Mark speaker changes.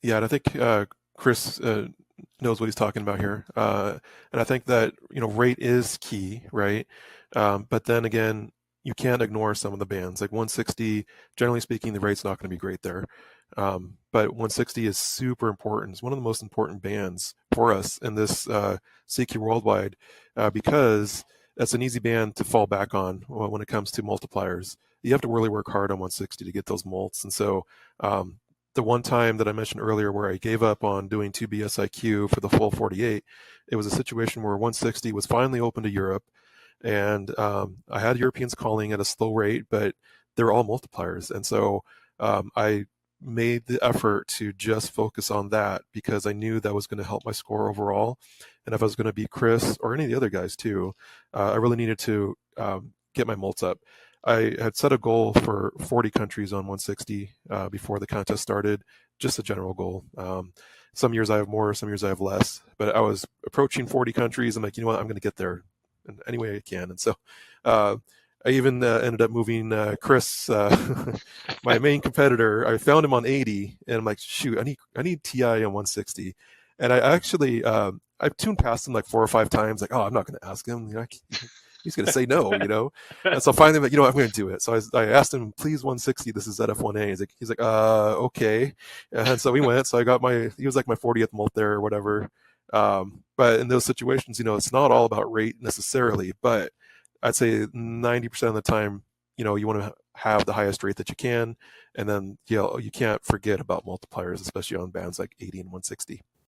Speaker 1: Yeah, and I think Chris knows what he's talking about here. And I think that, rate is key, right? But then again, you can't ignore some of the bands. Like 160, generally speaking, the rate's not going to be great there. But 160 is super important. It's one of the most important bands for us in this CQ Worldwide because that's an easy band to fall back on when it comes to multipliers. You have to really work hard on 160 to get those mults. And so the one time that I mentioned earlier where I gave up on doing 2B SIQ for the full 48, it was a situation where 160 was finally open to Europe. And I had Europeans calling at a slow rate, but they're all multipliers. And so I made the effort to just focus on that because I knew that was going to help my score overall. And if I was going to beat Chris or any of the other guys too, I really needed to get my mults up. I had set a goal for 40 countries on 160 before the contest started, just a general goal. Some years I have more, some years I have less, but I was approaching 40 countries. I'm like, you know what, I'm going to get there in any way I can. And so I even ended up moving Chris, my main competitor. I found him on 80, and I'm like, shoot, I need TI on 160. And I actually, I've tuned past him like 4 or 5 times, like, oh, I'm not going to ask him. He's going to say no. And so finally, I'm like, I'm going to do it. So I asked him, please 160. This is ZF1A. He's like, okay. And so we went. So I got he was like my 40th molt there or whatever. But in those situations, it's not all about rate necessarily, but I'd say 90% of the time, you want to have the highest rate that you can. And then, you can't forget about multipliers, especially on bands like 80 and 160.